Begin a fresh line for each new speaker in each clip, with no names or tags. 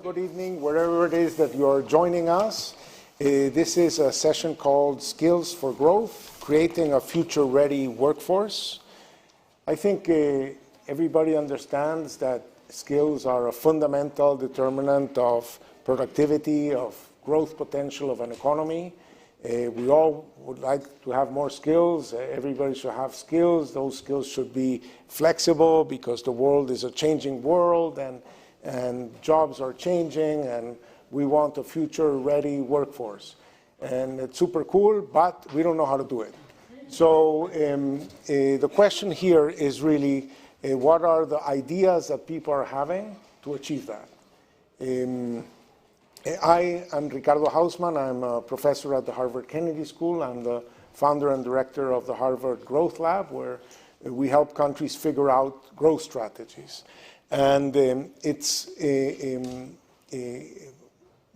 good evening, wherever it is that you're joining us. This is a session called Skills for Growth, Creating a Future-Ready Workforce. I think everybody understands that skills are a fundamental determinant of productivity, of growth potential of an economy. We all would like to have more skills. Everybody should have skills. Those skills should be flexible because the world is a changing world and jobs are changing and we want a future-ready workforce. And it's super cool, but we don't know how to do it. So the question here is really what are the ideas that people are having to achieve that? I am Ricardo Hausman. I'm a professor at the Harvard Kennedy School. I'm the founder and director of the Harvard Growth Lab, where we help countries figure out growth strategies. And it's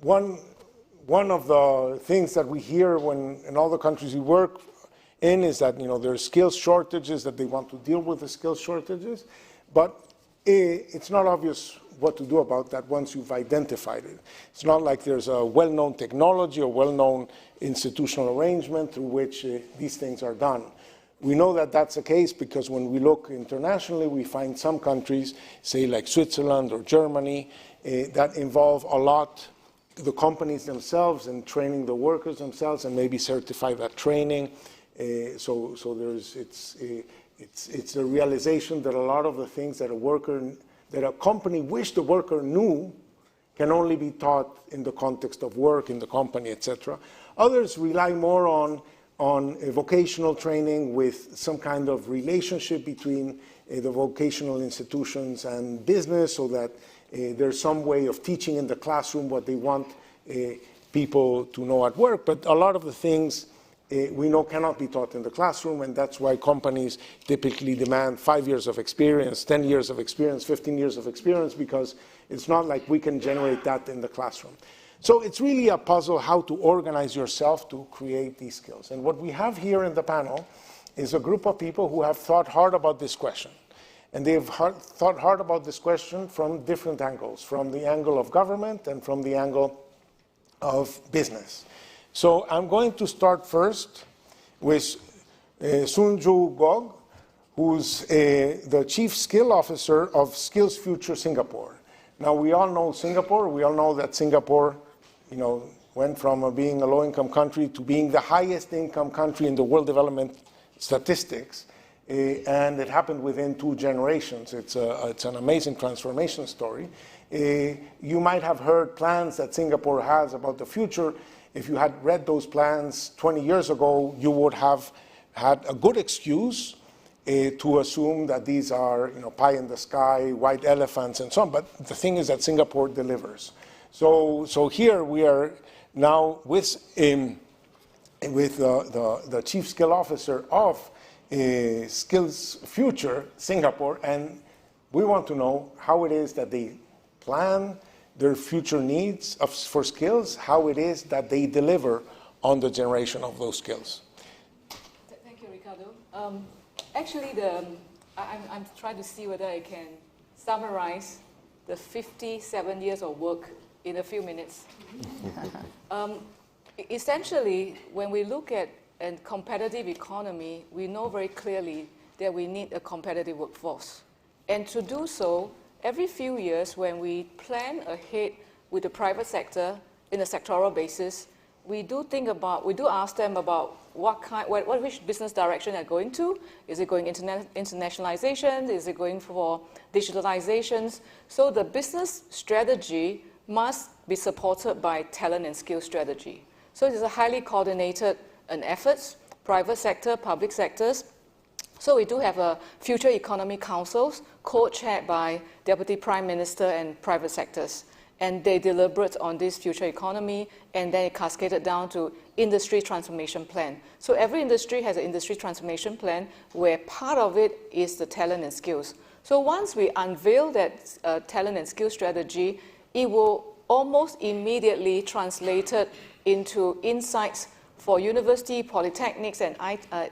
one of the things that we hear when in all the countries we work in is that there's skills shortages, that they want to deal with the skills shortages, but it's not obvious what to do about that once you've identified it. It's not like there's a well-known technology or well-known institutional arrangement through which these things are done. We know that that's the case because when we look internationally, we find some countries, say like Switzerland or Germany, that involve a lot the companies themselves and training the workers themselves and maybe certify that training. So it's the realization that a lot of the things that a company wish the worker knew can only be taught in the context of work, in the company, etc. Others rely more on vocational training with some kind of relationship between the vocational institutions and business so that there's some way of teaching in the classroom what they want people to know at work. But a lot of the things we know cannot be taught in the classroom, and that's why companies typically demand 5 years of experience, 10 years of experience, 15 years of experience, because it's not like we can generate that in the classroom. So it's really a puzzle how to organize yourself to create these skills. And what we have here in the panel is a group of people who have thought hard about this question. And they've thought hard about this question from different angles, from the angle of government and from the angle of business. So I'm going to start first with Sunju Gog, who's the Chief Skill Officer of Skills Future Singapore. Now, we all know Singapore. We all know that Singapore, went from being a low-income country to being the highest income country in the world development statistics. And it happened within 2 generations. It's an amazing transformation story. You might have heard plans that Singapore has about the future. If you had read those plans 20 years ago, you would have had a good excuse to assume that these are, pie in the sky, white elephants, and so on. But the thing is that Singapore delivers. So here we are now with the Chief Skill Officer of Skills Future Singapore, and we want to know how it is that they plan their future needs for skills, how it is that they deliver on the generation of those skills.
Thank you, Ricardo. Actually, I'm trying to see whether I can summarize the 57 years of work in a few minutes. Essentially, when we look at a competitive economy, we know very clearly that we need a competitive workforce. And to do so, every few years, when we plan ahead with the private sector in a sectoral basis, we do ask them about which business direction they're going to. Is it going internationalization? Is it going for digitalizations? So the business strategy must be supported by talent and skill strategy. So it is a highly coordinated efforts, private sector, public sectors. So we do have a future economy councils co-chaired by Deputy Prime Minister and private sectors. And they deliberate on this future economy, and then it cascaded down to industry transformation plan. So every industry has an industry transformation plan where part of it is the talent and skills. So once we unveil that talent and skill strategy, it will almost immediately translate it into insights for university, polytechnics, and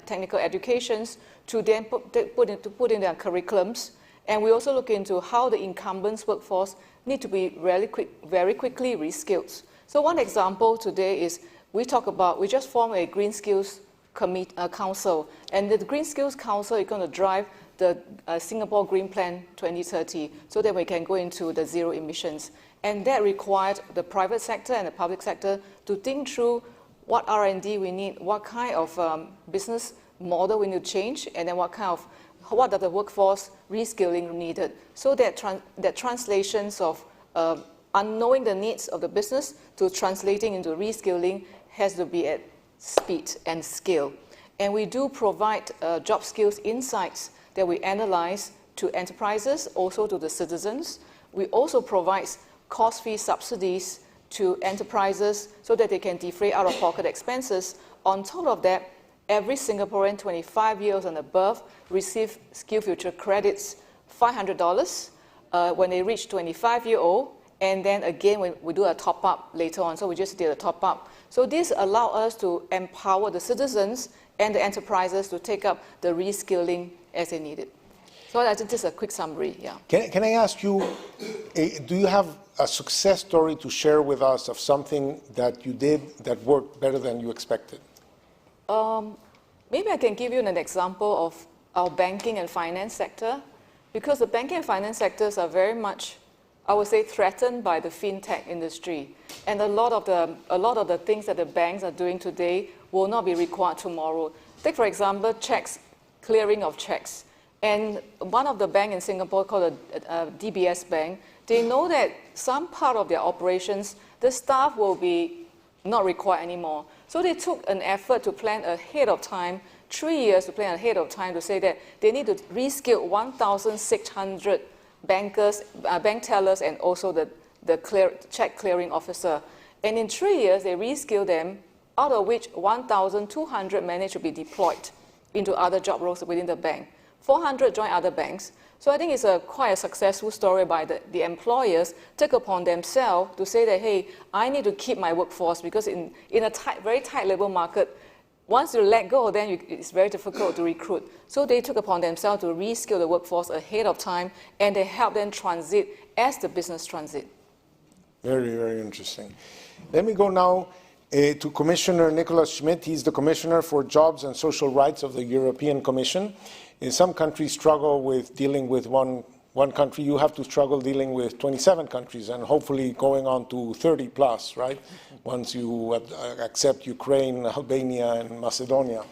technical educations to then put in their curriculums And we also look into how the incumbents workforce need to be very quickly reskilled. So one example today is we just formed a Green Skills Council, and the Green Skills Council is going to drive the Singapore Green Plan 2030 so that we can go into the zero emissions. And that required the private sector and the public sector to think through what R&D we need, what kind of business model we need to change, and then what are the workforce reskilling needed. So that translations of unknowing the needs of the business to translating into reskilling has to be at speed and scale. And we do provide job skills insights that we analyze to enterprises, also to the citizens. We also provide cost-free subsidies to enterprises so that they can defray out-of-pocket expenses. On top of that, every Singaporean 25 years and above receive SkillsFuture credits, $500 when they reach 25-year-old, and then again we do a top-up later on, so we just did a top-up. So this allows us to empower the citizens and the enterprises to take up the reskilling as they need it. So I think this is a quick summary, yeah.
Can I ask you, do you have a success story to share with us of something that you did that worked better than you expected?
Maybe I can give you an example of our banking and finance sector, because the banking and finance sectors are very much, I would say, threatened by the fintech industry. And a lot of the things that the banks are doing today will not be required tomorrow. Take, for example, checks, clearing of checks. And one of the banks in Singapore called a DBS Bank, they know that some part of their operations, the staff will be not required anymore. So they took an effort to plan ahead of time, 3 years to plan ahead of time to say that they need to reskill 1,600 bankers, bank tellers, and also the check clearing officer. And in 3 years, they reskilled them, out of which 1,200 managed to be deployed into other job roles within the bank. 400 joined other banks. So I think it's quite a successful story by the employers took upon themselves to say that, hey, I need to keep my workforce, because in a very tight labor market, once you let go, then it's very difficult to recruit. So they took upon themselves to reskill the workforce ahead of time, and they help them transit as the business transit.
Very, very interesting. Let me go now to Commissioner Nicholas Schmidt. He's the Commissioner for Jobs and Social Rights of the European Commission. Some countries struggle with dealing with one country. You have to struggle dealing with 27 countries and hopefully going on to 30 plus, right? Once you accept Ukraine, Albania, and Macedonia.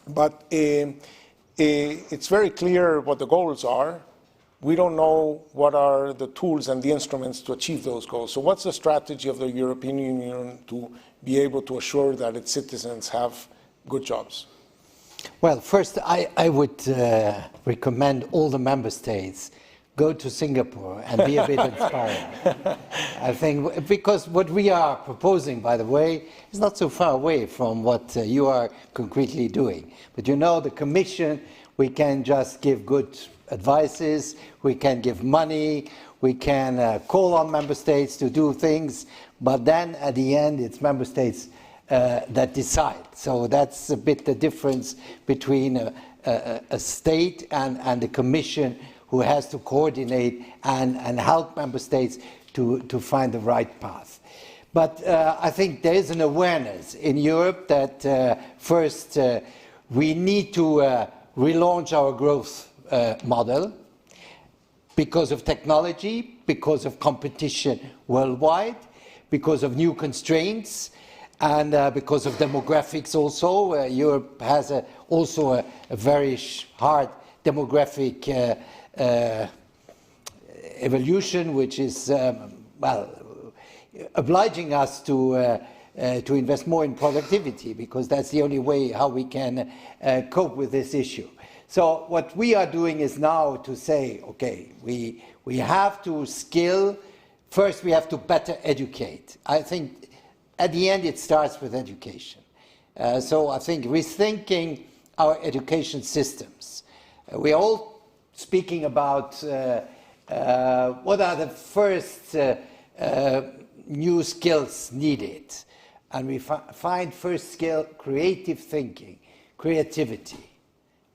But it's very clear what the goals are. We don't know what are the tools and the instruments to achieve those goals. So what's the strategy of the European Union to be able to assure that its citizens have good jobs?
Well, first, I would recommend all the member states go to Singapore and be a bit inspired. I think, because what we are proposing, by the way, is not so far away from what you are concretely doing. But you know, the Commission, we can just give good advices, we can give money, we can call on member states to do things, but then at the end, it's member states that decide. So that's a bit the difference between a state and the Commission, who has to coordinate and help member states to find the right path. But I think there is an awareness in Europe that first we need to relaunch our growth model because of technology, because of competition worldwide, because of new constraints, and because of demographics also. Europe has also a very hard demographic evolution, which is, well, obliging us to invest more in productivity, because that's the only way how we can cope with this issue. So what we are doing is now to say, okay, we have to skill. First, we have to better educate. I think at the end, it starts with education. So I think rethinking our education systems. We're all speaking about what are the first new skills needed. And we find first skill, creative thinking, creativity.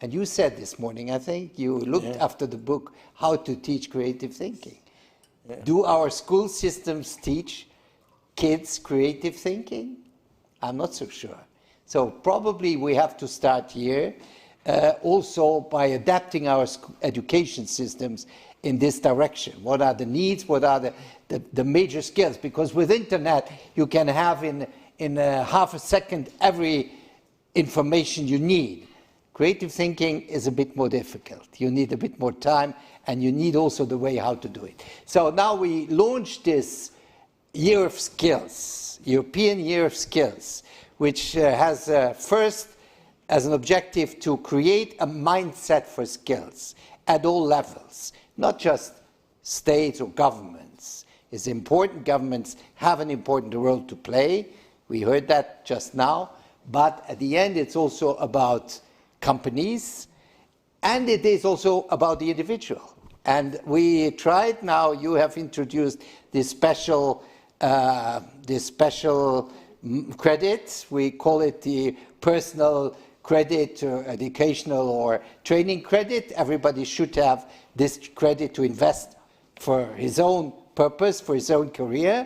And you said this morning, I think, you looked after the book, How to Teach Creative Thinking. Yeah. Do our school systems teach kids creative thinking? I'm not so sure. So probably we have to start here, also by adapting our education systems in this direction. What are the needs? What are the major skills? Because with internet, you can have in half a second every information you need. Creative thinking is a bit more difficult. You need a bit more time, and you need also the way how to do it. So now we launched this Year of Skills, European Year of Skills, which has first as an objective to create a mindset for skills at all levels, not just states or governments. It's important, governments have an important role to play. We heard that just now. But at the end, it's also about companies, and it is also about the individual. And we tried now, you have introduced this special credit. We call it the personal credit or educational or training credit. Everybody should have this credit to invest for his own purpose, for his own career.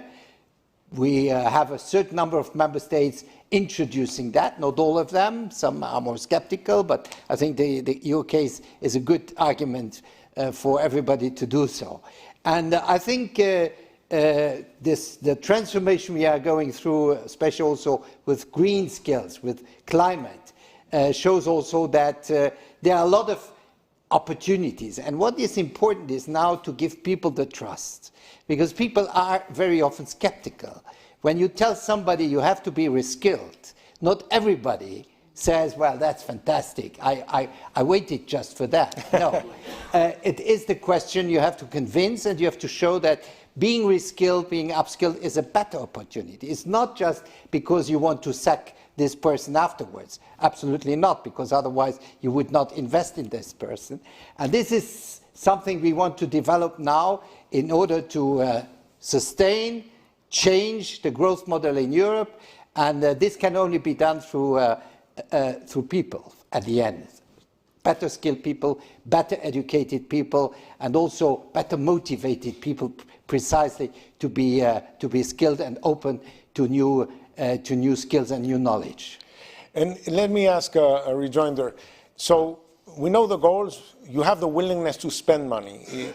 We have a certain number of member states introducing that, not all of them. Some are more skeptical, but I think your case is a good argument for everybody to do so. And I think the transformation we are going through, especially also with green skills, with climate, shows also that there are a lot of opportunities. And what is important is now to give people the trust, because people are very often skeptical. When you tell somebody you have to be reskilled, not everybody says, well, that's fantastic, I waited just for that. No, it is the question you have to convince, and you have to show that being reskilled, being upskilled is a better opportunity. It's not just because you want to sack this person afterwards. Absolutely not, because otherwise you would not invest in this person. And this is something we want to develop now in order to sustain, change the growth model in Europe, and this can only be done through people at the end. Better skilled people, better educated people, and also better motivated people, precisely to be skilled and open to new skills and new knowledge.
And let me ask a rejoinder. So we know the goals. You have the willingness to spend money.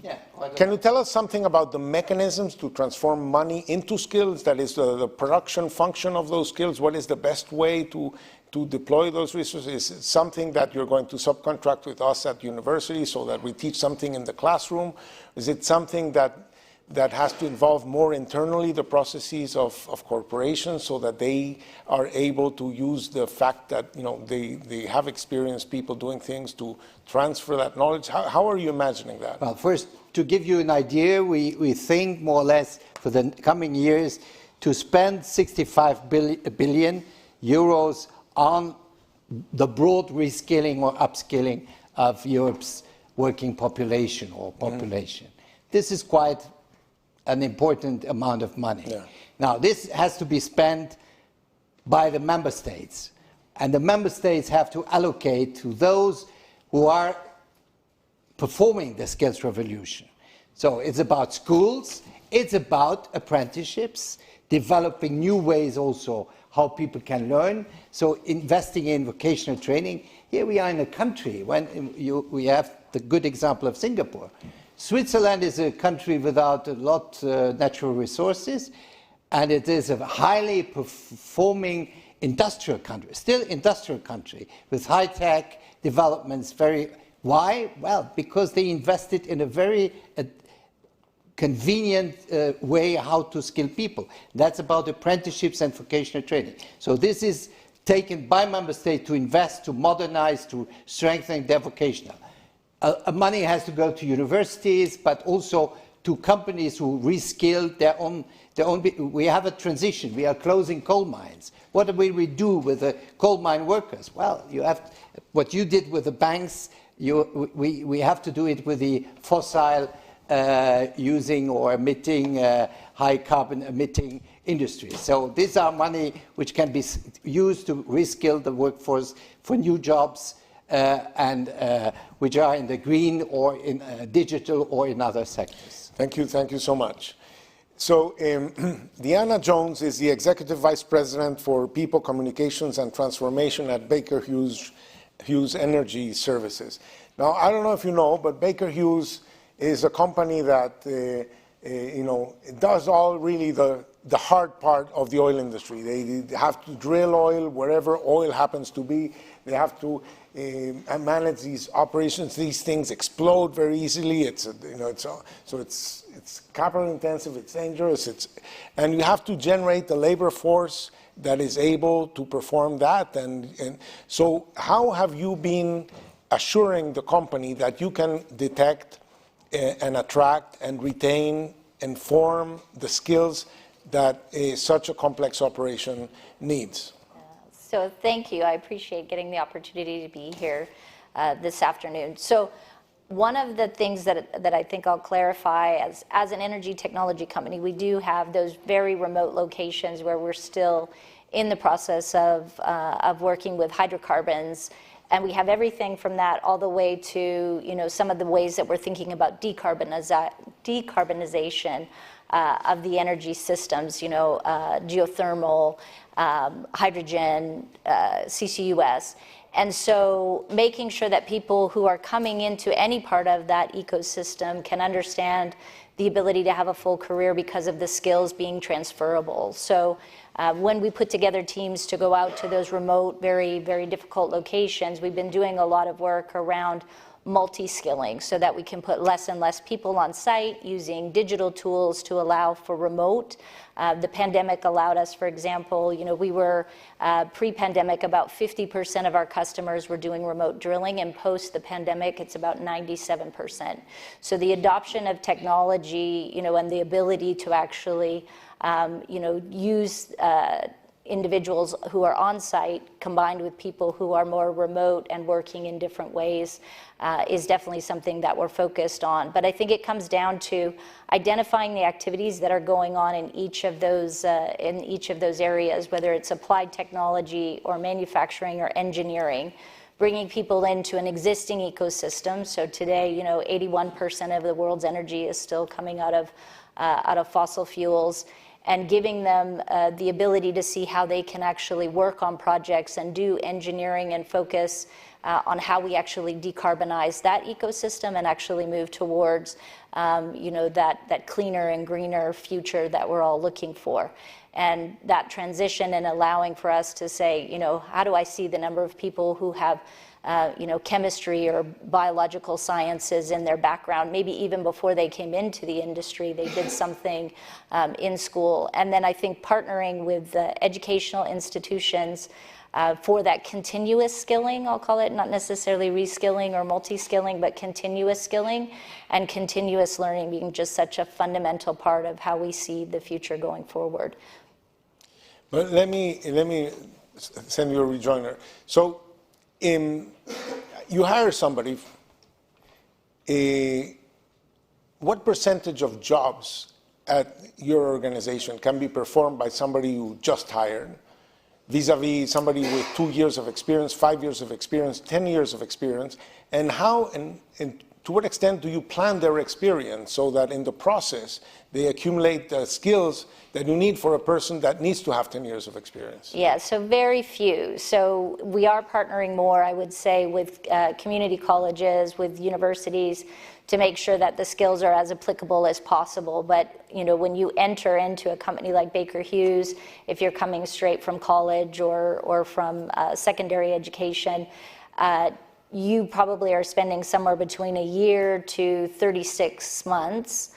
Yeah,
can you tell us something about the mechanisms to transform money into skills? That is the production function of those skills. What is the best way to deploy those resources? Is it something that you're going to subcontract with us at university so that we teach something in the classroom? Is it something that has to involve more internally the processes of corporations so that they are able to use the fact that they have experienced people doing things to transfer that knowledge? How are you imagining that?
Well, first, to give you an idea, we think more or less for the coming years to spend 65 billion euros on the broad reskilling or upskilling of Europe's working population or population. This is quite an important amount of money. Yeah. Now, this has to be spent by the member states, and the member states have to allocate to those who are performing the skills revolution. So it's about schools, it's about apprenticeships, developing new ways also how people can learn, so investing in vocational training. Here we are in a country when we have the good example of Singapore. Switzerland is a country without a lot of natural resources, and it is a highly performing industrial country, still industrial country, with high-tech developments. Why? Well, because they invested in a very convenient way how to skill people. That's about apprenticeships and vocational training. So this is taken by member states to invest, to modernize, to strengthen their vocational. Money has to go to universities, but also to companies who reskill their own. We have a transition. We are closing coal mines. What will we do with the coal mine workers? Well, you have what you did with the banks. We have to do it with the fossil using or emitting high carbon emitting industries. So these are money which can be used to reskill the workforce for new jobs and which are in the green or in digital or in other sectors.
Thank you so much. So Deanna Jones is the Executive Vice President for People, Communications and Transformation at Baker Hughes Energy Services. Now, I don't know if you know, but Baker Hughes is a company that it does all really the hard part of the oil industry. They have to drill oil wherever oil happens to be. They have to manage these operations. These things explode very easily. So it's capital intensive. It's dangerous. And you have to generate the labor force that is able to perform that. And so, how have you been assuring the company that you can detect and attract and retain and form the skills that such a complex operation needs?
So thank you. I appreciate getting the opportunity to be here this afternoon. So one of the things that I think I'll clarify, as an energy technology company, we do have those very remote locations where we're still in the process of working with hydrocarbons. And we have everything from that all the way to some of the ways that we're thinking about decarbonization of the energy systems, geothermal, hydrogen, CCUS. And so making sure that people who are coming into any part of that ecosystem can understand the ability to have a full career because of the skills being transferable. So when we put together teams to go out to those remote, very, very difficult locations, we've been doing a lot of work around multi-skilling so that we can put less and less people on site using digital tools to allow for remote. The pandemic allowed us, for example, we were pre-pandemic, about 50% of our customers were doing remote drilling, and post the pandemic, it's about 97%. So the adoption of technology, and the ability to actually, use individuals who are on site combined with people who are more remote and working in different ways is definitely something that we're focused on. But I think it comes down to identifying the activities that are going on in each of those areas, whether it's applied technology or manufacturing or engineering, bringing people into an existing ecosystem. So today, 81% of the world's energy is still coming out of fossil fuels, and giving them the ability to see how they can actually work on projects and do engineering and focus on how we actually decarbonize that ecosystem and actually move towards that cleaner and greener future that we're all looking for. And that transition and allowing for us to say, how do I see the number of people who have chemistry or biological sciences in their background, maybe even before they came into the industry, they did something in school. And then I think partnering with educational institutions for that continuous skilling, I'll call it, not necessarily reskilling or multi-skilling, but continuous skilling and continuous learning being just such a fundamental part of how we see the future going forward.
But let me send you a rejoinder. So, you hire somebody, what percentage of jobs at your organization can be performed by somebody you just hired, vis-a-vis somebody with 2 years of experience, 5 years of experience, 10 years of experience, and how and to what extent do you plan their experience so that in the process they accumulate the skills that you need for a person that needs to have 10 years of experience?
Yeah, so very few. So we are partnering more, I would say, with community colleges, with universities, to make sure that the skills are as applicable as possible. But when you enter into a company like Baker Hughes, if you're coming straight from college or from secondary education, you probably are spending somewhere between a year to 36 months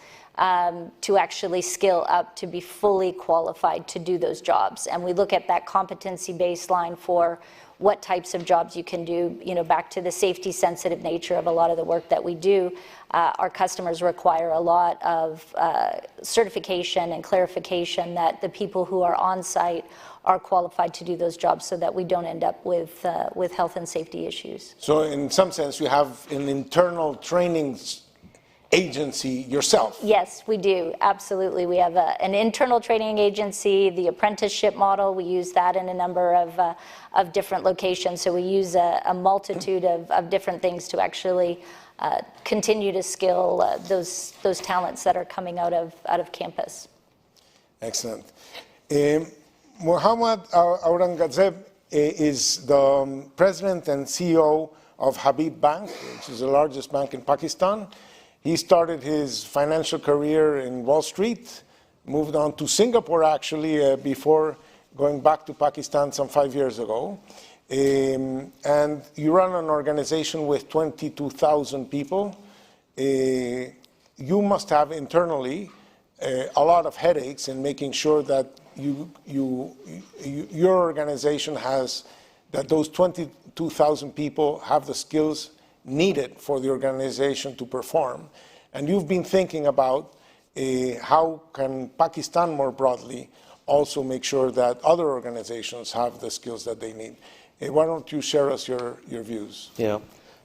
to actually skill up to be fully qualified to do those jobs. And we look at that competency baseline for what types of jobs you can do, back to the safety sensitive nature of a lot of the work that we do. Our customers require a lot of certification and clarification that the people who are on site are qualified to do those jobs so that we don't end up with health and safety issues.
So in some sense, you have an internal training agency yourself.
Yes, we do, absolutely. We have an internal training agency, the apprenticeship model. We use that in a number of different locations. So we use a multitude of different things to actually continue to skill those talents that are coming out of campus.
Excellent. Muhammad Aurangzeb is the president and CEO of Habib Bank, which is the largest bank in Pakistan. He started his financial career in Wall Street, moved on to Singapore actually before going back to Pakistan some 5 years ago. And you run an organization with 22,000 people. You must have internally a lot of headaches in making sure that your organization has, that those 22,000 people have the skills needed for the organization to perform. And you've been thinking about how can Pakistan more broadly also make sure that other organizations have the skills that they need. Why don't you share us your views?
Yeah,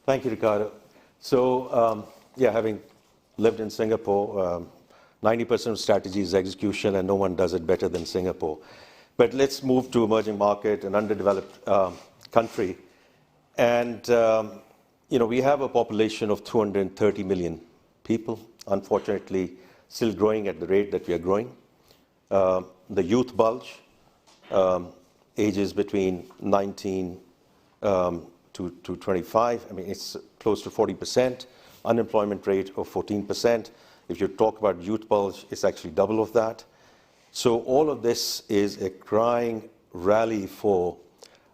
thank you, Ricardo. So, yeah, having lived in Singapore, 90% of strategy is execution, and no one does it better than Singapore. But let's move to emerging market, an underdeveloped country. And, we have a population of 230 million people, unfortunately, still growing at the rate that we are growing. The youth bulge, ages between 19 to 25, I mean, it's close to 40%, unemployment rate of 14%. If you talk about youth bulge, it's actually double of that. So all of this is a crying rally for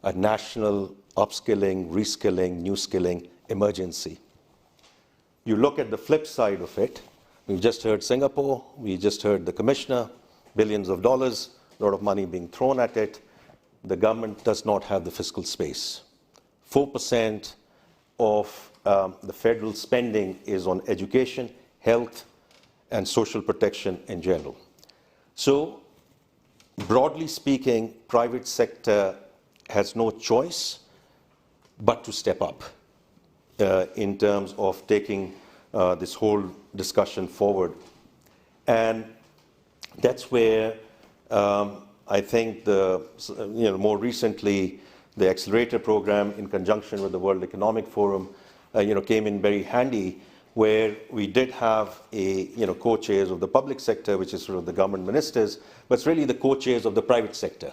a national upskilling, reskilling, new skilling emergency. You look at the flip side of it. We've just heard Singapore, we just heard the commissioner, billions of dollars, a lot of money being thrown at it. The government does not have the fiscal space. 4% of the federal spending is on education, health, and social protection in general. So, broadly speaking, private sector has no choice but to step up in terms of taking this whole discussion forward. And that's where I think more recently, the accelerator program in conjunction with the World Economic Forum, came in very handy, where we did have co-chairs of the public sector, which is sort of the government ministers, but it's really the co-chairs of the private sector,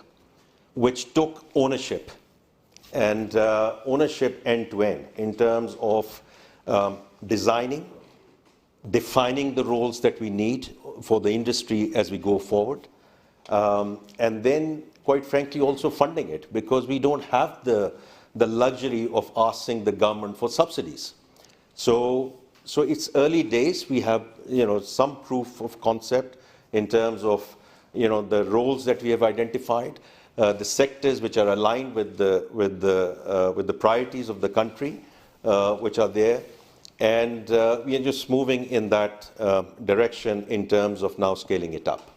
which took ownership and ownership end-to-end in terms of designing, defining the roles that we need for the industry as we go forward, and then, quite frankly, also funding it, because we don't have the luxury of asking the government for subsidies. So it's early days. We have some proof of concept in terms of the roles that we have identified, the sectors which are aligned with the priorities of the country, which are there, and we are just moving in that direction in terms of now scaling it up.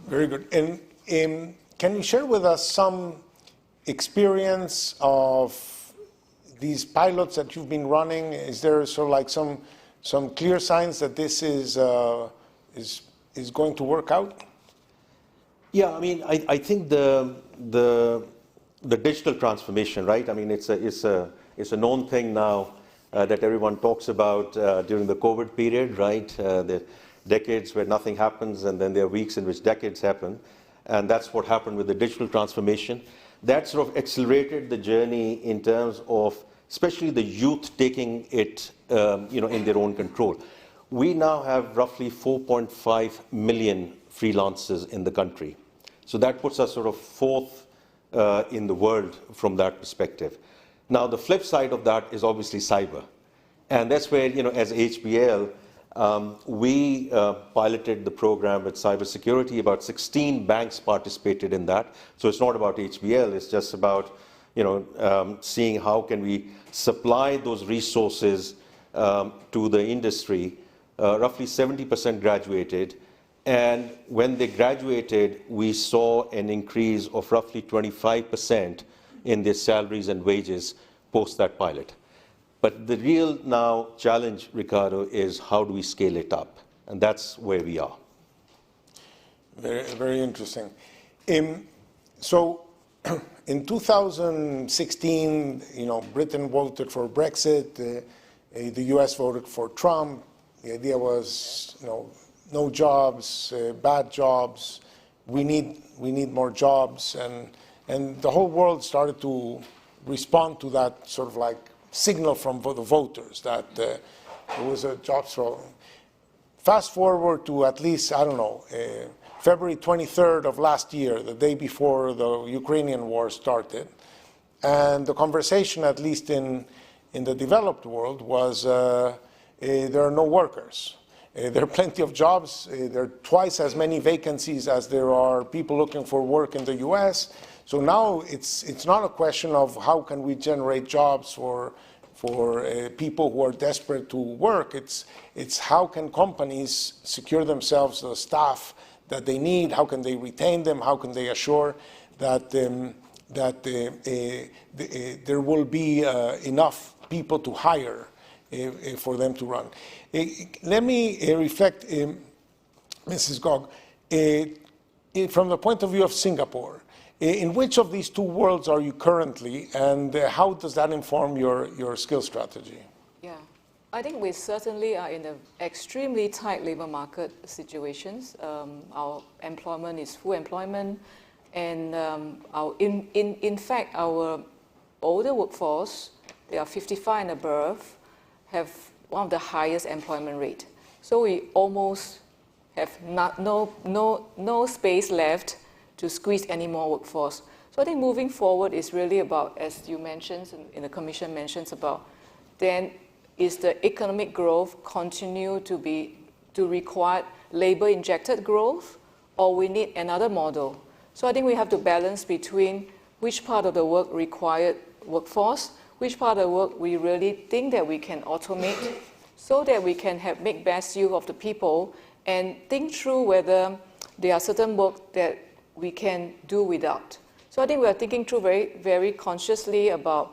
Very good. And can you share with us some experience of these pilots that you've been running? Is there sort of like some clear signs that this is going to work out?
Yeah, I mean, I think the digital transformation, right? I mean, it's a known thing now that everyone talks about during the COVID period, right? The decades where nothing happens, and then there are weeks in which decades happen, and that's what happened with the digital transformation. That sort of accelerated the journey in terms of especially the youth taking it, in their own control. We now have roughly 4.5 million freelancers in the country. So that puts us sort of fourth in the world from that perspective. Now, the flip side of that is obviously cyber. And that's where, as HBL, we piloted the program with cybersecurity. About 16 banks participated in that. So it's not about HBL, it's just about seeing how can we supply those resources to the industry. Roughly 70% graduated, and when they graduated, we saw an increase of roughly 25% in their salaries and wages post that pilot. But the real now challenge, Ricardo, is how do we scale it up? And that's where we are.
Very, very interesting. So in 2016, Britain voted for Brexit, the US voted for Trump. The idea was, no jobs, bad jobs. We need more jobs, and the whole world started to respond to that sort of like signal from the voters that there was a jobs problem. Fast forward to at least, I don't know, February 23rd of last year, the day before the Ukrainian war started, and the conversation, at least in the developed world, was there are no workers. There are plenty of jobs. There are twice as many vacancies as there are people looking for work in the US. So now it's not a question of how can we generate jobs for people who are desperate to work. It's how can companies secure themselves the staff that they need, how can they retain them, how can they assure that there will be enough people to hire for them to run. Let me reflect, Mrs. Gog, from the point of view of Singapore. In which of these two worlds are you currently, and how does that inform your skill strategy?
Yeah, I think we certainly are in an extremely tight labor market situations. Our employment is full employment, and in fact, our older workforce, they are 55 and above, have one of the highest employment rate. So we almost have no space left to squeeze any more workforce. So I think moving forward is really about, as you mentioned, and the Commission mentions about, then is the economic growth continue to require labor-injected growth, or we need another model? So I think we have to balance between which part of the work required workforce, which part of the work we really think that we can automate so that we can make best use of the people and think through whether there are certain work that we can do without. So I think we are thinking through very, very consciously about,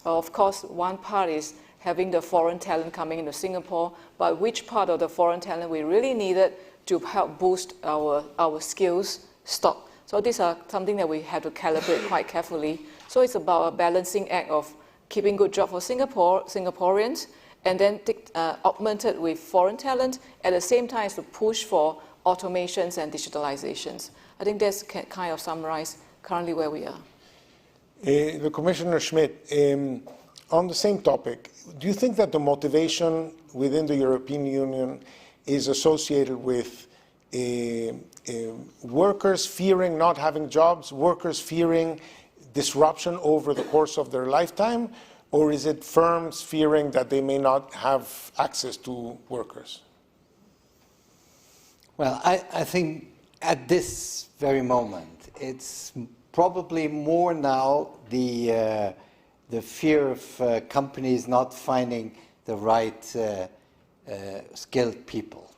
of course, one part is having the foreign talent coming into Singapore, but which part of the foreign talent we really needed to help boost our skills stock. So these are something that we have to calibrate quite carefully. So it's about a balancing act of keeping good job for Singaporeans, and then augmented with foreign talent, at the same time to push for automations and digitalizations. I think that's kind of summarize currently where we are.
The Commissioner Schmidt, on the same topic, do you think that the motivation within the European Union is associated with workers fearing not having jobs, workers fearing disruption over the course of their lifetime, or is it firms fearing that they may not have access to workers?
Well, I think at this very moment, it's probably more now the fear of companies not finding the right skilled people.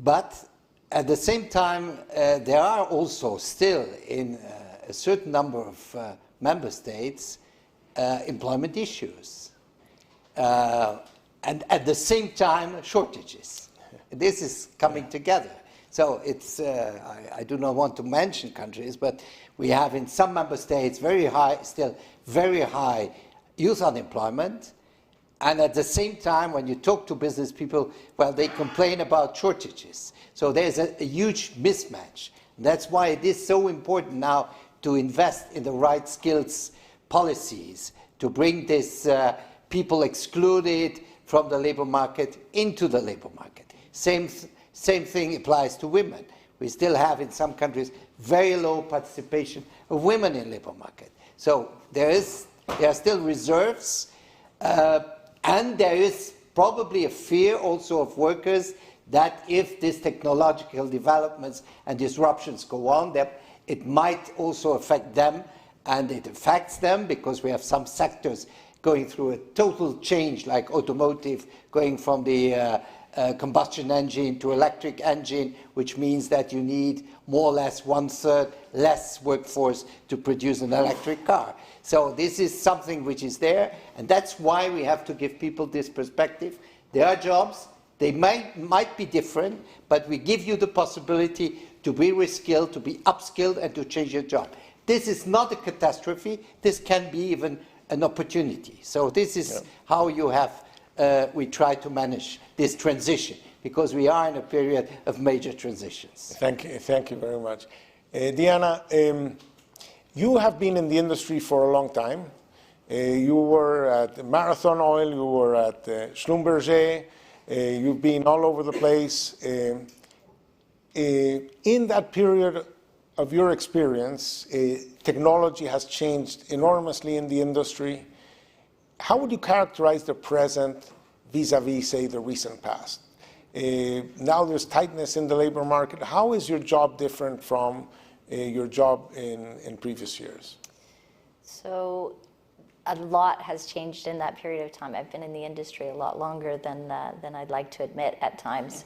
But at the same time, there are also still in a certain number of member states employment issues. And at the same time, shortages. This is coming together. So it's, I do not want to mention countries, but we have in some member states still very high youth unemployment. And at the same time, when you talk to business people, well, they complain about shortages. So there's a huge mismatch. That's why it is so important now to invest in the right skills policies, to bring these people excluded from the labor market into the labor market. Same thing applies to women. We still have in some countries very low participation of women in labor market. So there are still reserves, and there is probably a fear also of workers that if these technological developments and disruptions go on, that it might also affect them, and it affects them because we have some sectors going through a total change, like automotive, going from the combustion engine to electric engine, which means that you need more or less 1/3 less workforce to produce an electric car. So this is something which is there, and that's why we have to give people this perspective. There are jobs, they might be different, but we give you the possibility to be reskilled, to be upskilled, and to change your job. This is not a catastrophe, this can be even an opportunity. So this is how you have, we try to manage this transition, because we are in a period of major transitions.
Thank you very much. Diana, you have been in the industry for a long time. You were at Marathon Oil, you were at Schlumberger, you've been all over the place. In that period of your experience, technology has changed enormously in the industry. How would you characterize the present vis-a-vis, say, the recent past? Now there's tightness in the labor market. How is your job different from your job in previous years?
So a lot has changed in that period of time. I've been in the industry a lot longer than I'd like to admit at times.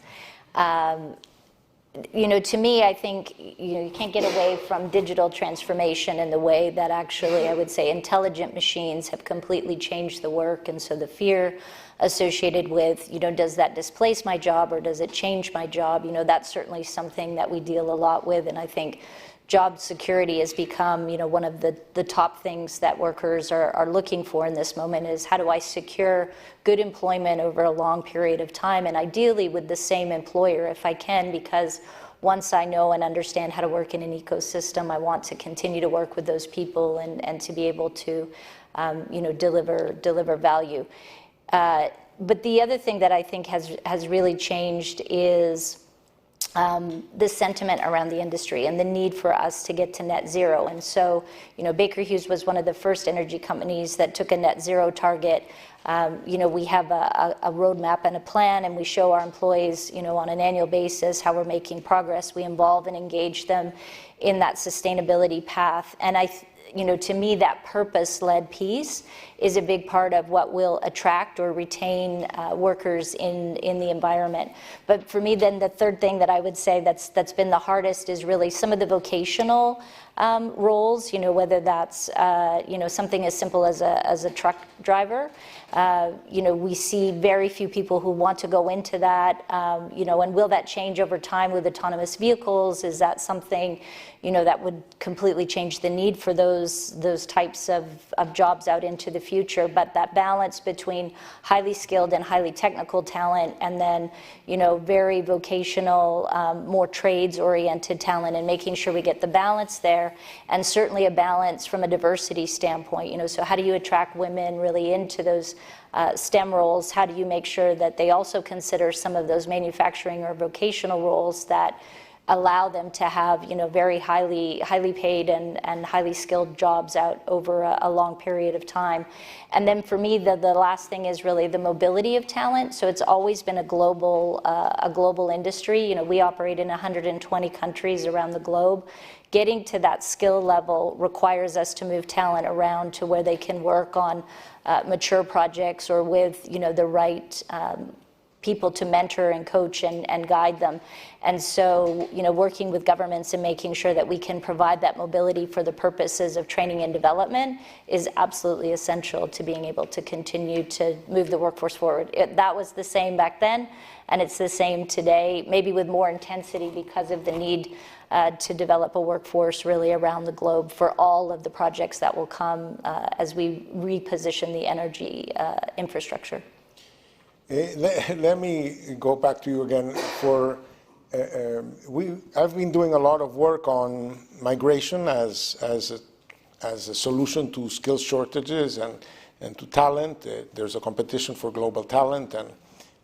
You know, to me, I think you can't get away from digital transformation in the way that actually, I would say, intelligent machines have completely changed the work. And so the fear associated with, does that displace my job or does it change my job? That's certainly something that we deal a lot with. And I think job security has become, one of the top things that workers are looking for in this moment is how do I secure good employment over a long period of time, and ideally with the same employer if I can, because once I know and understand how to work in an ecosystem, I want to continue to work with those people and to be able to, deliver value. But the other thing that I think has really changed is the sentiment around the industry and the need for us to get to net zero. And so, Baker Hughes was one of the first energy companies that took a net zero target. We have a roadmap and a plan, and we show our employees, on an annual basis how we're making progress. We involve and engage them in that sustainability path. And to me, that purpose-led piece is a big part of what will attract or retain workers in the environment. But for me, then the third thing that I would say that's been the hardest is really some of the vocational roles. Whether that's something as simple as a truck driver. We see very few people who want to go into that. And will that change over time with autonomous vehicles? Is that something that would completely change the need for those types of jobs out into the future? But that balance between highly skilled and highly technical talent, and then very vocational, more trades-oriented talent, and making sure we get the balance there, and certainly a balance from a diversity standpoint. So how do you attract women really into those STEM roles? How do you make sure that they also consider some of those manufacturing or vocational roles that allow them to have very highly paid and highly skilled jobs out over a long period of time? And then for me, the last thing is really the mobility of talent. So it's always been a global industry. We operate in 120 countries around the globe. Getting to that skill level requires us to move talent around to where they can work on mature projects or with the right people to mentor and coach and guide them. And so, working with governments and making sure that we can provide that mobility for the purposes of training and development is absolutely essential to being able to continue to move the workforce forward. That was the same back then, and it's the same today, maybe with more intensity because of the need to develop a workforce really around the globe for all of the projects that will come as we reposition the energy infrastructure.
Let me go back to you again. I've been doing a lot of work on migration as a solution to skills shortages and to talent. There's a competition for global talent,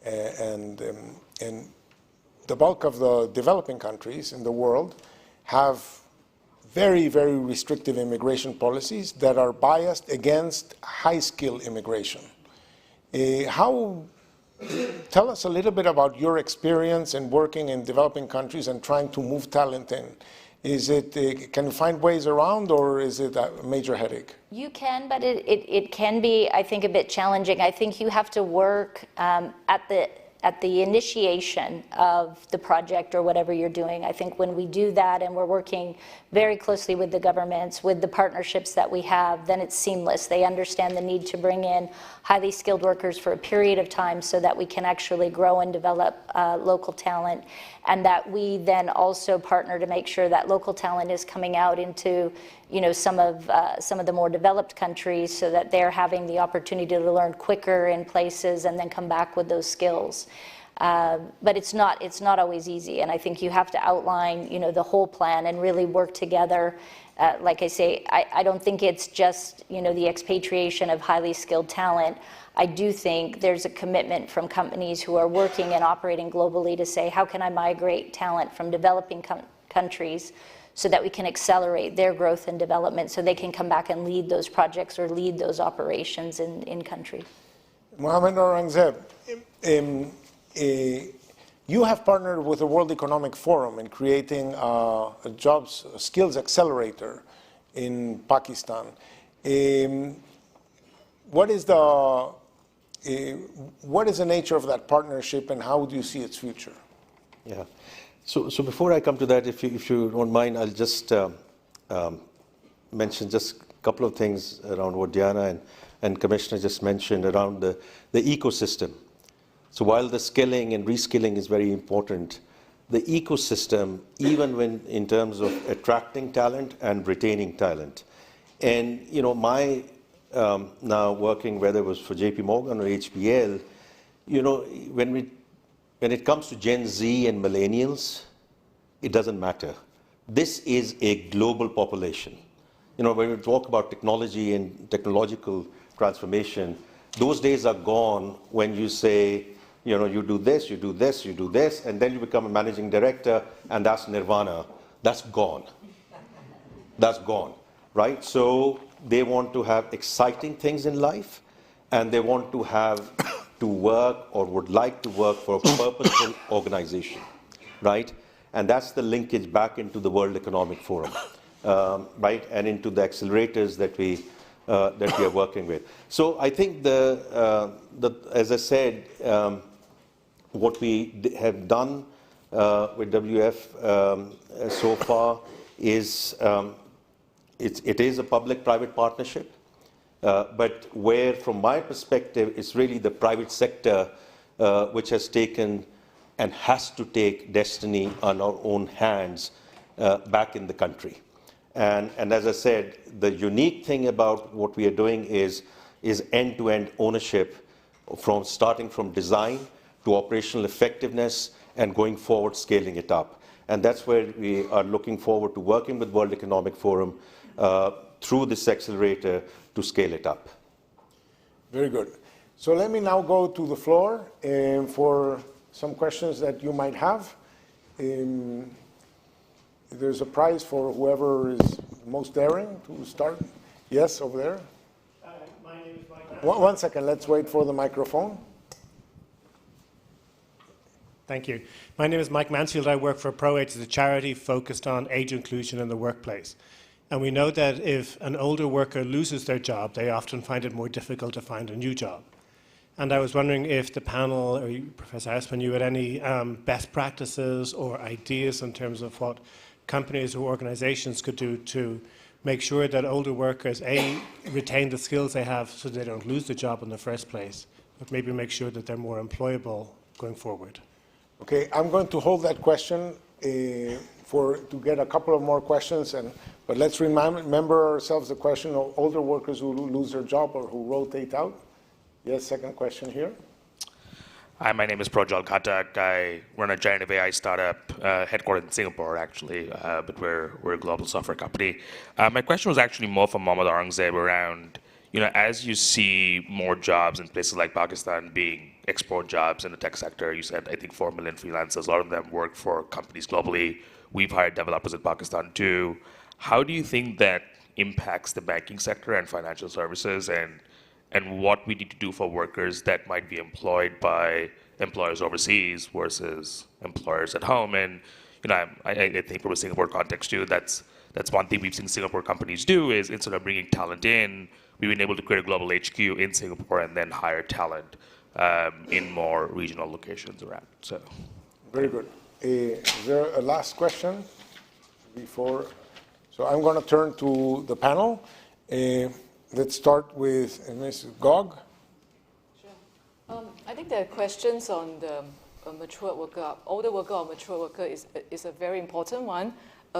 and the bulk of the developing countries in the world have very, very restrictive immigration policies that are biased against high-skill immigration. Tell us a little bit about your experience in working in developing countries and trying to move talent in. Can you find ways around, or is it a major headache?
You can, but it can be, I think, a bit challenging. I think you have to work at at the initiation of the project or whatever you're doing. I think when we do that and we're working very closely with the governments, with the partnerships that we have, then it's seamless. They understand the need to bring in highly skilled workers for a period of time so that we can actually grow and develop local talent, and that we then also partner to make sure that local talent is coming out into some of the more developed countries so that they're having the opportunity to learn quicker in places and then come back with those skills. But it's not always easy, and I think you have to outline the whole plan and really work together. Like I say, I don't think it's just the expatriation of highly skilled talent. I do think there's a commitment from companies who are working and operating globally to say, how can I migrate talent from developing countries so that we can accelerate their growth and development so they can come back and lead those projects or lead those operations in country.
Mohamed Aurangzeb, you have partnered with the World Economic Forum in creating a skills accelerator in Pakistan. What is the nature of that partnership, and how do you see its future?
Yeah. So before I come to that, if you don't mind, I'll just mention just a couple of things around what Diana and Commissioner just mentioned around the ecosystem. So while the skilling and reskilling is very important, the ecosystem, even when in terms of attracting talent and retaining talent. And my now working, whether it was for JP Morgan or HBL, when it comes to Gen Z and millennials, it doesn't matter. This is a global population. When we talk about technology and technological transformation, those days are gone when you say, you do this, you do this, you do this, and then you become a managing director, and that's nirvana. That's gone. That's gone, right? So they want to have exciting things in life, and they want to have to work or would like to work for a purposeful organization, right? And that's the linkage back into the World Economic Forum, right? And into the accelerators that we are working with. So I think as I said, what we have done with WF so far is it is a public-private partnership. But where, from my perspective, it's really the private sector which has taken and has to take destiny on our own hands back in the country. And as I said, the unique thing about what we are doing is end-to-end ownership, starting from design to operational effectiveness and going forward, scaling it up. And that's where we are looking forward to working with World Economic Forum through this accelerator to scale it up.
Very good. So let me now go to the floor for some questions that you might have. There's a prize for whoever is most daring to start. Yes, over there.
My name is Mike.
One second, let's wait for the microphone.
Thank you. My name is Mike Mansfield. I work for ProAge, a charity focused on age inclusion in the workplace. And we know that if an older worker loses their job, they often find it more difficult to find a new job. And I was wondering if the panel, or you, Professor Houseman, you had any best practices or ideas in terms of what companies or organizations could do to make sure that older workers, A, retain the skills they have so they don't lose the job in the first place, but maybe make sure that they're more employable going forward.
Okay, I'm going to hold that question to get a couple of more questions, but let's remember ourselves the question of older workers who lose their job or who rotate out. Yes, second question here.
Hi, my name is Projal Khatak. I run a generative AI startup headquartered in Singapore, actually, but we're a global software company. My question was actually more for Mohamed Aurangzeb around, as you see more jobs in places like Pakistan being export jobs in the tech sector, you said, I think 4 million freelancers, a lot of them work for companies globally. We've hired developers in Pakistan too. How do you think that impacts the banking sector and financial services, and what we need to do for workers that might be employed by employers overseas versus employers at home? And I think from a Singapore context too, that's one thing we've seen Singapore companies do is instead of bringing talent in, we've been able to create a global HQ in Singapore and then hire talent in more regional locations around. So,
very good. Is there a last question before? So I'm going to turn to the panel. Let's start with Ms. Gog.
Sure. I think the questions on the mature worker, older worker or mature worker is a very important one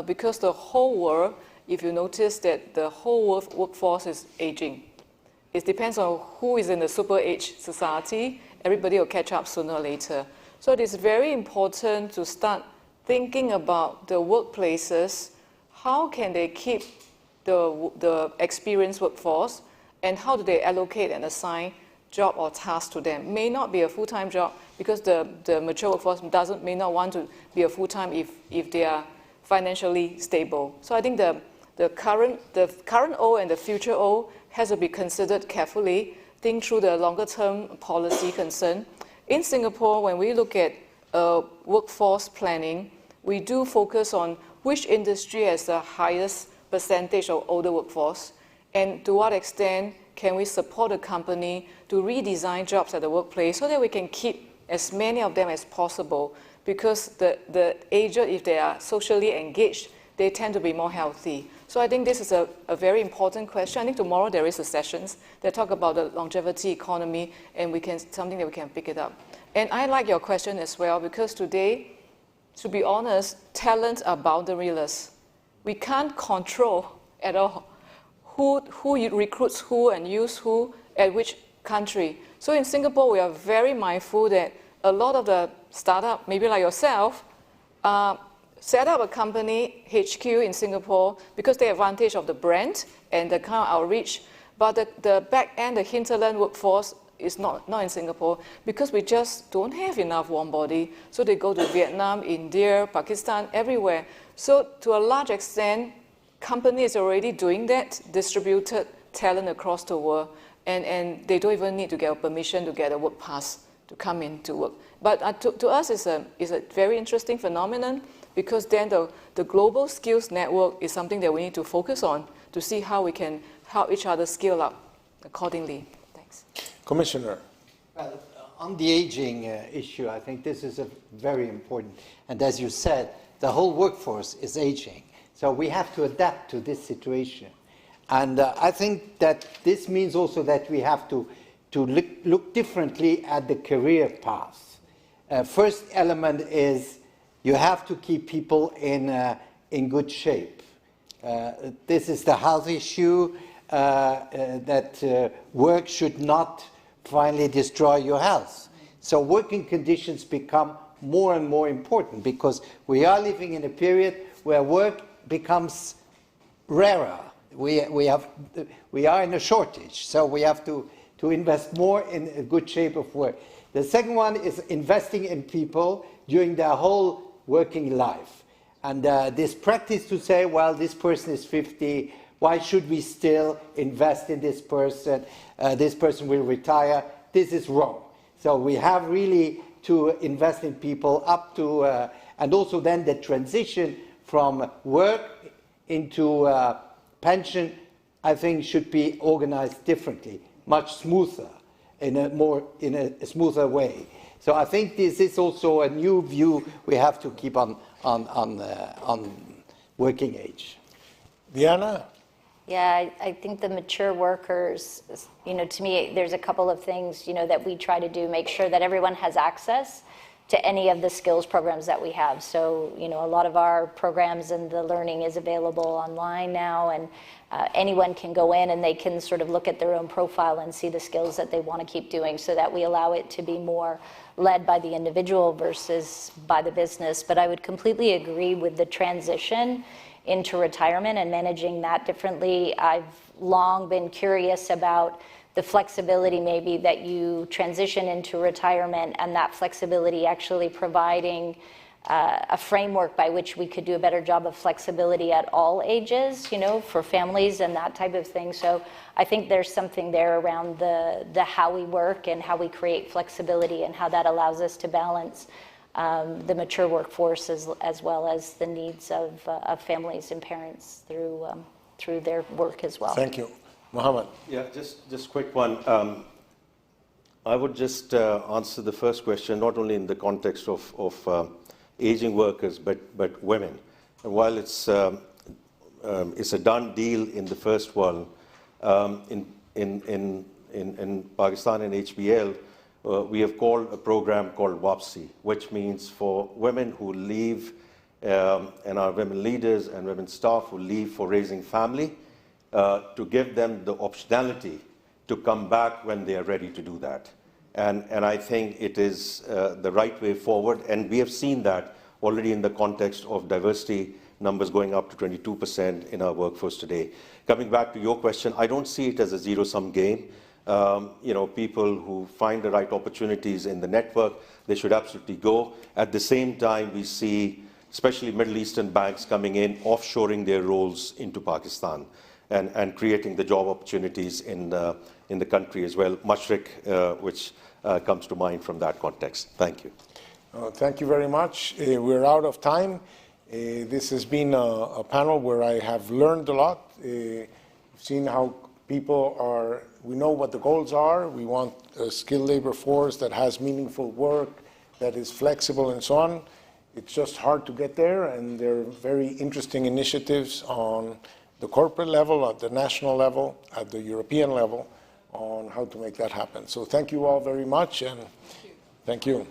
because the whole world, if you notice that the whole workforce is aging. It depends on who is in the super age society. Everybody will catch up sooner or later. So it is very important to start thinking about the workplaces. How can they keep the experienced workforce, and how do they allocate and assign job or task to them? May not be a full-time job because the mature workforce may not want to be a full-time if they are financially stable. So I think the current O and the future O has to be considered carefully, think through the longer-term policy concern. In Singapore, when we look at workforce planning, we do focus on which industry has the highest percentage of older workforce, and to what extent can we support a company to redesign jobs at the workplace so that we can keep as many of them as possible, because the aged, if they are socially engaged, they tend to be more healthy. So I think this is a very important question. I think tomorrow there is a sessions that talk about the longevity economy, and something that we can pick it up. And I like your question as well, because today, to be honest, talents are boundaryless. We can't control at all who recruits who and use who at which country. So in Singapore, we are very mindful that a lot of the startup, maybe like yourself, set up a company HQ in Singapore because they advantage of the brand and the kind of outreach. But the back end, the hinterland workforce is not in Singapore because we just don't have enough warm body. So they go to Vietnam, India, Pakistan, everywhere. So to a large extent, companies are already doing that, distributed talent across the world, and they don't even need to get a permission to get a work pass to come in to work. But to us, it's a very interesting phenomenon, because then the global skills network is something that we need to focus on to see how we can help each other scale up accordingly. Thanks.
Commissioner.
Well, on the aging issue, I think this is a very important. And as you said, the whole workforce is aging. So we have to adapt to this situation. And I think that this means also that we have to look differently at the career path. First element is you have to keep people in good shape. This is the health issue, that work should not finally destroy your health. So working conditions become more and more important, because we are living in a period where work becomes rarer. We are in a shortage, so we have to invest more in a good shape of work. The second one is investing in people during their whole working life. And this practice to say, well, this person is 50, why should we still invest in this person? This person will retire. This is wrong. So we have really to invest in people up to, and also then the transition from work into pension, I think, should be organized differently, much smoother, in a smoother way. So I think this is also a new view we have to keep on working age.
Diana?
Yeah, I think the mature workers, to me, there's a couple of things, that we try to do, make sure that everyone has access to any of the skills programs that we have. So, a lot of our programs and the learning is available online now, and anyone can go in and they can sort of look at their own profile and see the skills that they want to keep doing, so that we allow it to be more led by the individual versus by the business. But I would completely agree with the transition into retirement and managing that differently. I've long been curious about the flexibility maybe that you transition into retirement, and that flexibility actually providing a framework by which we could do a better job of flexibility at all ages, for families and that type of thing. So I think there's something there around the how we work and how we create flexibility, and how that allows us to balance the mature workforce as well as the needs of families and parents through their work as well.
Thank you. Mohammed?
Yeah, just quick one. I would just answer the first question, not only in the context of aging workers, but women. And while it's a done deal in the first world, in Pakistan and HBL, we have called a program called WAPSI, which means for women who leave, and our women leaders and women staff who leave for raising family, to give them the optionality to come back when they are ready to do that. And I think it is the right way forward, and we have seen that already in the context of diversity numbers going up to 22% in our workforce today. Coming back to your question, I don't see it as a zero-sum game. People who find the right opportunities in the network, they should absolutely go. At the same time, we see especially Middle Eastern banks coming in, offshoring their roles into Pakistan and creating the job opportunities in the country as well. Mashriq, which comes to mind from that context. Thank you.
Thank you very much. We're out of time. This has been a panel where I have learned a lot. We've seen how people are, we know what the goals are. We want a skilled labor force that has meaningful work, that is flexible and so on. It's just hard to get there, and there are very interesting initiatives on the corporate level, at the national level, at the European level, on how to make that happen. So thank you all very much, and thank you.